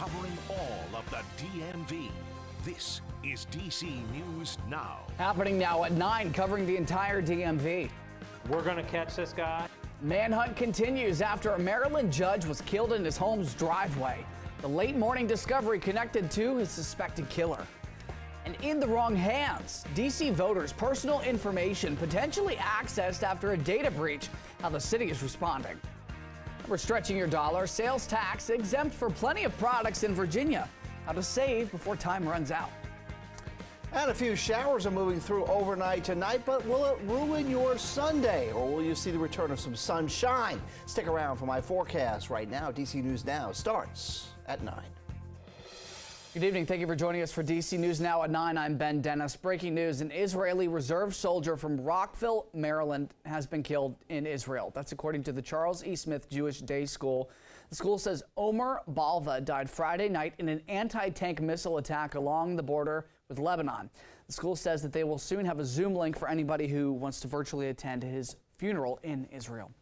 covering all of the DMV. This is DC News Now. Happening now at 9, covering the entire DMV. We're going to catch this guy. Manhunt continues after a Maryland judge was killed in his home's driveway. The late morning discovery connected to his suspected killer. And in the wrong hands, DC voters' personal information potentially accessed after a data breach. How the city is responding. We're stretching your dollar. Sales tax exempt for plenty of products in Virginia. How to save before time runs out. And a few showers are moving through overnight tonight, but will it ruin your Sunday, or will you see the return of some sunshine? Stick around for my forecast. Right now, DC News Now starts at 9. Good evening. Thank you for joining us for DC News Now at 9. I'm Ben Dennis. Breaking news: an Israeli reserve soldier from Rockville, Maryland, has been killed in Israel. That's according to the Charles E. Smith Jewish Day School. The school says Omer Balva died Friday night in an anti-tank missile attack along the border with Lebanon. The school says that they will soon have a Zoom link for anybody who wants to virtually attend his funeral in Israel.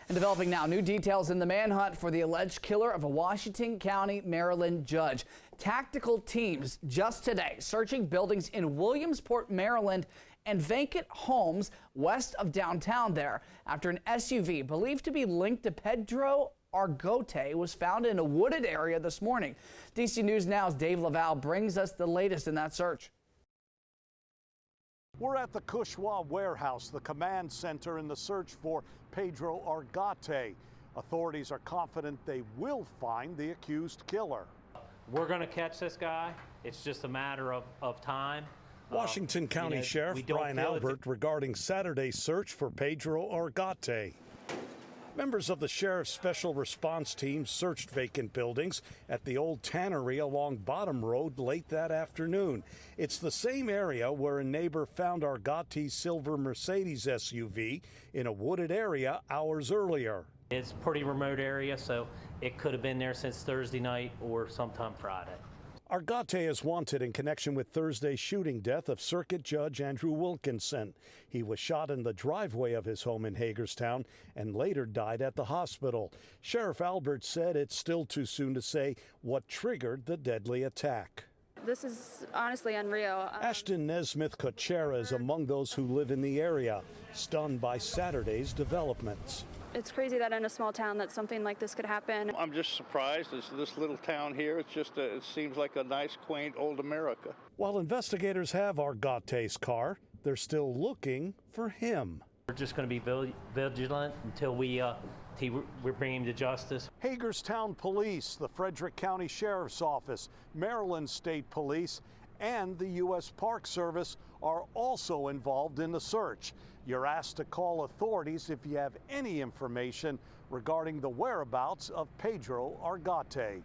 And developing now, new details in the manhunt for the alleged killer of a Washington County, Maryland judge. Tactical teams just today searching buildings in Williamsport, Maryland, and vacant homes west of downtown there after an SUV believed to be linked to Pedro Argote was found in a wooded area this morning. DC News Now's Dave Laval brings us the latest in that search. We're at the Cushwa warehouse, the command center in the search for Pedro Argote. Authorities are confident they will find the accused killer. We're going to catch this guy. It's just a matter of time. Washington County Sheriff Brian Albert regarding Saturday's search for Pedro Argote. Members of the Sheriff's Special Response Team searched vacant buildings at the old tannery along Bottom Road late that afternoon. It's the same area where a neighbor found Argote's silver Mercedes SUV in a wooded area hours earlier. It's a pretty remote area, so it could have been there since Thursday night or sometime Friday. Argote is wanted in connection with Thursday's shooting death of Circuit Judge Andrew Wilkinson. He was shot in the driveway of his home in Hagerstown and later died at the hospital. Sheriff Albert said it's still too soon to say what triggered the deadly attack. This is honestly unreal. Ashton Nesmith Cochera is among those who live in the area, stunned by Saturday's developments. It's crazy that in a small town that something like this could happen. I'm just surprised. It's this little town here. It's just it seems like a nice, quaint old America. While investigators have Argote's car, they're still looking for him. We're just going to be vigilant until we bring him to justice. Hagerstown Police, the Frederick County Sheriff's Office, Maryland State Police, and the U.S. Park Service are also involved in the search. You're asked to call authorities if you have any information regarding the whereabouts of Pedro Argote.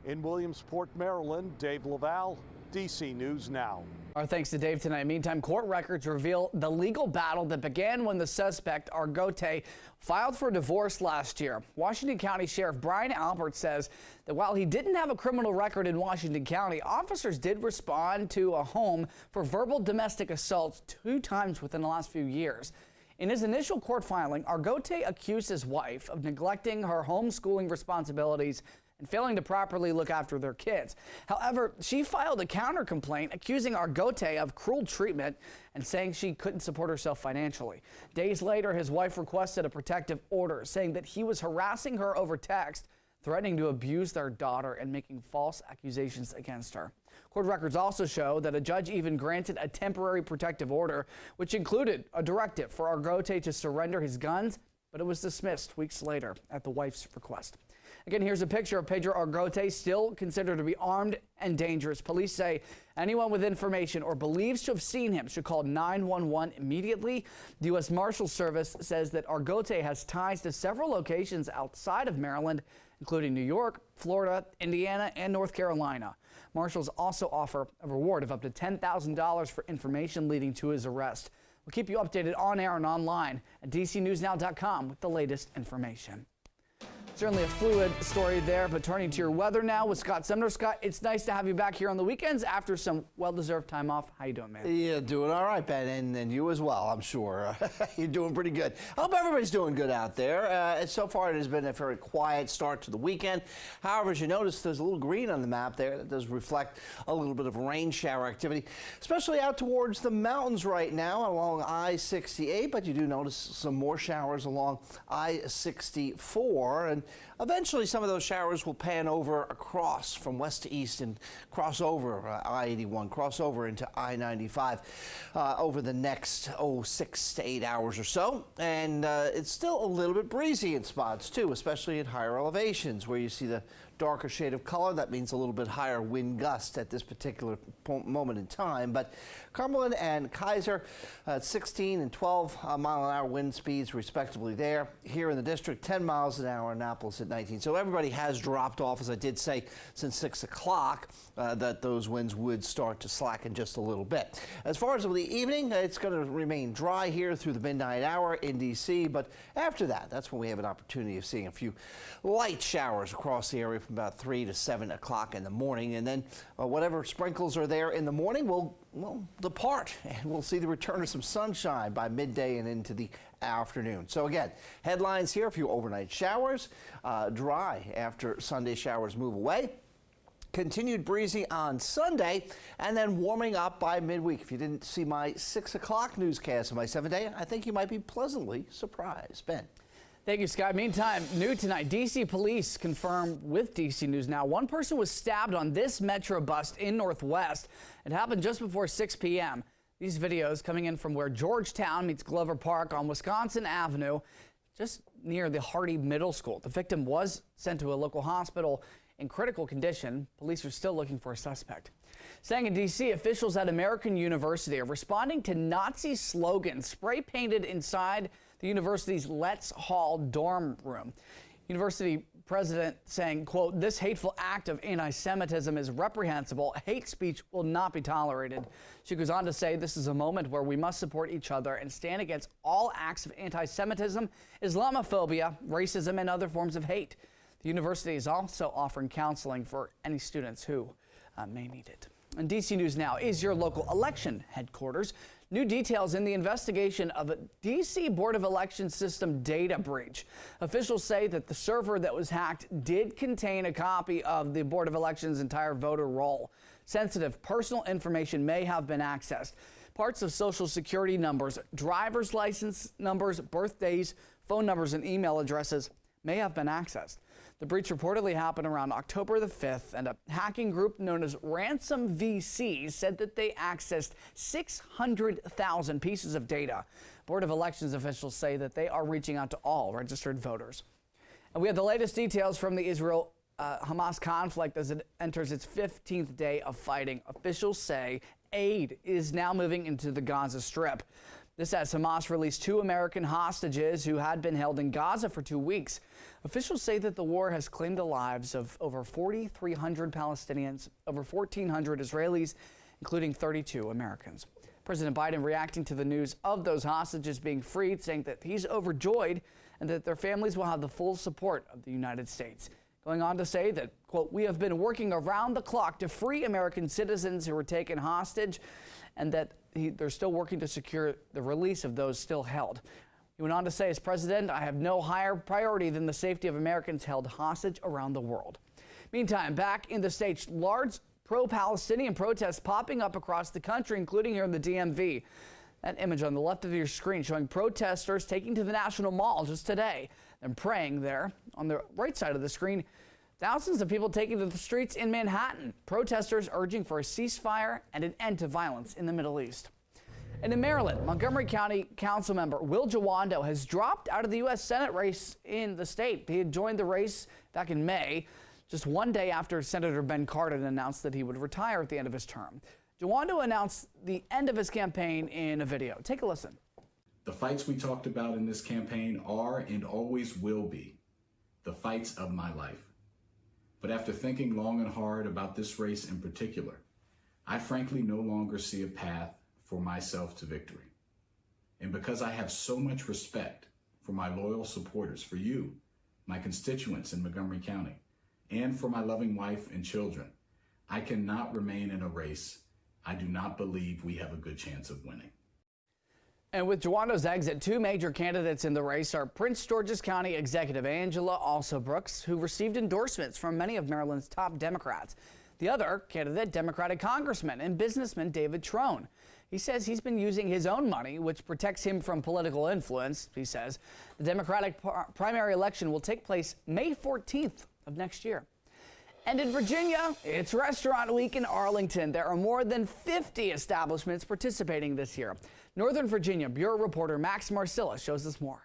In Williamsport, Maryland, Dave Laval, DC News Now. Our thanks to Dave tonight. Meantime, court records reveal the legal battle that began when the suspect, Argote, filed for divorce last year. Washington County Sheriff Brian Albert says that while he didn't have a criminal record in Washington County, officers did respond to a home for verbal domestic assaults 2 times within the last few years. In his initial court filing, Argote accused his wife of neglecting her homeschooling responsibilities and failing to properly look after their kids. However, she filed a counter complaint accusing Argote of cruel treatment and saying she couldn't support herself financially. Days later, his wife requested a protective order, saying that he was harassing her over text, threatening to abuse their daughter and making false accusations against her. Court records also show that a judge even granted a temporary protective order, which included a directive for Argote to surrender his guns, but it was dismissed weeks later at the wife's request. Again, here's a picture of Pedro Argote, still considered to be armed and dangerous. Police say anyone with information or believes to have seen him should call 911 immediately. The U.S. Marshals Service says that Argote has ties to several locations outside of Maryland, including New York, Florida, Indiana, and North Carolina. Marshals also offer a reward of up to $10,000 for information leading to his arrest. We'll keep you updated on air and online at DCNewsNow.com with the latest information. Certainly a fluid story there, but turning to your weather now with Scott Sumner. Scott, it's nice to have you back here on the weekends after some well-deserved time off. How you doing, man? Yeah, doing all right, Ben, and you as well, I'm sure. You're doing pretty good. I hope everybody's doing good out there. So far, it has been a very quiet start to the weekend. However, as you notice, there's a little green on the map there that does reflect a little bit of rain shower activity, especially out towards the mountains right now along I-68, but you do notice some more showers along I-64, and eventually some of those showers will pan over across from west to east and cross over I-81, cross over into I-95 over the next 6 to 8 hours or so. And it's still a little bit breezy in spots too, especially at higher elevations where you see the darker shade of color. That means a little bit higher wind gust at this particular moment in time. But Cumberland and Kaiser at 16 and 12 mile an hour wind speeds respectively there. Here in the district, 10 miles an hour, Annapolis at 19. So everybody has dropped off, as I did say, since 6 o'clock that those winds would start to slacken just a little bit. As far as the evening, it's going to remain dry here through the midnight hour in D.C. But after that, that's when we have an opportunity of seeing a few light showers across the area from about 3 to 7 o'clock in the morning. And then whatever sprinkles are there in the morning will depart, and we'll see the return of some sunshine by midday and into the afternoon. So again, headlines here: a few overnight showers, dry after Sunday showers move away. Continued breezy on Sunday, and then warming up by midweek. If you didn't see my 6 o'clock newscast of my 7-day, I think you might be pleasantly surprised. Ben. Thank you, Scott. Meantime, new tonight, D.C. police confirm with D.C. News Now, one person was stabbed on this Metro bus in Northwest. It happened just before 6 p.m. These videos coming in from where Georgetown meets Glover Park on Wisconsin Avenue, just near the Hardy Middle School. The victim was sent to a local hospital in critical condition. Police are still looking for a suspect. Staying in D.C., officials at American University are responding to Nazi slogans spray painted inside the university's Letts Hall dorm room. University president saying, quote, "This hateful act of anti-Semitism is reprehensible. Hate speech will not be tolerated." She goes on to say, "This is a moment where we must support each other and stand against all acts of anti-Semitism, Islamophobia, racism, and other forms of hate." The university is also offering counseling for any students who may need it. And DC News Now is your local election headquarters. New details in the investigation of a D.C. Board of Elections system data breach. Officials say that the server that was hacked did contain a copy of the Board of Elections' entire voter roll. Sensitive personal information may have been accessed. Parts of Social Security numbers, driver's license numbers, birthdays, phone numbers, and email addresses may have been accessed. The breach reportedly happened around October the 5th, and a hacking group known as Ransom VC said that they accessed 600,000 pieces of data. Board of Elections officials say that they are reaching out to all registered voters. And we have the latest details from the Israel-Hamas conflict as it enters its 15th day of fighting. Officials say aid is now moving into the Gaza Strip. This as Hamas released 2 American hostages who had been held in Gaza for 2 weeks. Officials say that the war has claimed the lives of over 4,300 Palestinians, over 1,400 Israelis, including 32 Americans. President Biden reacting to the news of those hostages being freed, saying that he's overjoyed and that their families will have the full support of the United States. Going on to say that, quote, "We have been working around the clock to free American citizens who were taken hostage," and that they're still working to secure the release of those still held. He went on to say, "As president, I have no higher priority than the safety of Americans held hostage around the world." Meantime, back in the States, large pro-Palestinian protests popping up across the country, including here in the DMV. That image on the left of your screen showing protesters taking to the National Mall just today and praying there. On the right side of the screen, thousands of people taking to the streets in Manhattan. Protesters urging for a ceasefire and an end to violence in the Middle East. And in Maryland, Montgomery County Council member Will Jawando has dropped out of the U.S. Senate race in the state. He had joined the race back in May, just one day after Senator Ben Cardin announced that he would retire at the end of his term. Jawando announced the end of his campaign in a video. Take a listen. The fights we talked about in this campaign are and always will be the fights of my life. But after thinking long and hard about this race in particular, I frankly no longer see a path for myself to victory. And because I have so much respect for my loyal supporters, for you, my constituents in Montgomery County, and for my loving wife and children. I cannot remain in a race I do not believe we have a good chance of winning. And with Jawando's exit, two major candidates in the race are Prince George's County Executive Angela Alsobrooks, who received endorsements from many of Maryland's top Democrats. The other candidate, Democratic Congressman and businessman David Trone. He says he's been using his own money, which protects him from political influence. He says the Democratic primary election will take place May 14th of next year. And in Virginia, it's Restaurant Week in Arlington. There are more than 50 establishments participating this year. Northern Virginia Bureau reporter Max Marcilla shows us more.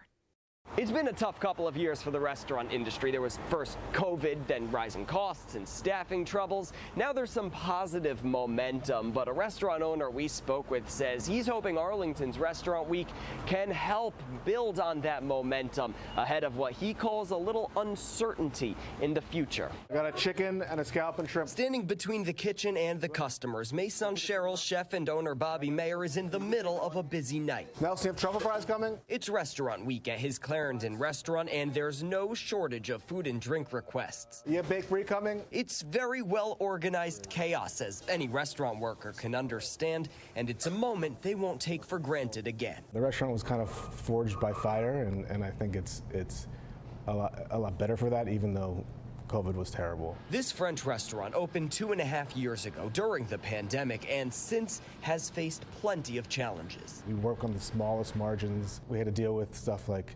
It's been a tough couple of years for the restaurant industry. There was first COVID, then rising costs and staffing troubles. Now there's some positive momentum, but a restaurant owner we spoke with says he's hoping Arlington's Restaurant Week can help build on that momentum ahead of what he calls a little uncertainty in the future. I got a chicken and a scallop and shrimp. Standing between the kitchen and the customers, Maison Cheryl's chef and owner Bobby Mayer is in the middle of a busy night. Nelson, you have truffle fries coming? It's Restaurant Week at his Clarendon restaurant, and there's no shortage of food and drink requests. You have baked brie coming? It's very well organized chaos, as any restaurant worker can understand, and it's a moment they won't take for granted again. The restaurant was kind of forged by fire, and I think it's a lot better for that, even though COVID was terrible. This French restaurant opened 2.5 years ago during the pandemic and since has faced plenty of challenges. We work on the smallest margins. We had to deal with stuff like,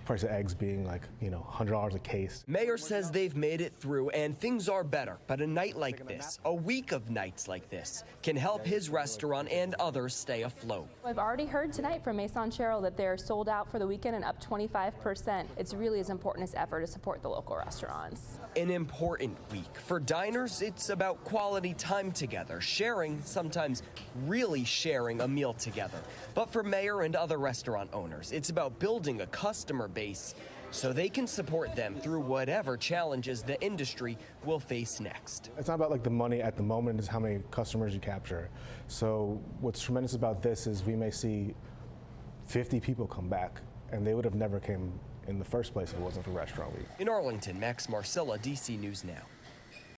price of eggs being like, $100 a case. Mayor says they've made it through and things are better, but a night like this, a week of nights like this, can help his restaurant and others stay afloat. I've already heard tonight from Maison Cheryl that they're sold out for the weekend and up 25%. It's really as important as ever to support the local restaurants. An important week. For diners, it's about quality time together, sharing, sometimes really sharing a meal together. But for Mayor and other restaurant owners, it's about building a customer base so they can support them through whatever challenges the industry will face next. It's not about like the money at the moment, it's how many customers you capture. So what's tremendous about this is we may see 50 people come back, and they would have never came in the first place if it wasn't for Restaurant Week. In Arlington, Max Marcilla, DC News Now.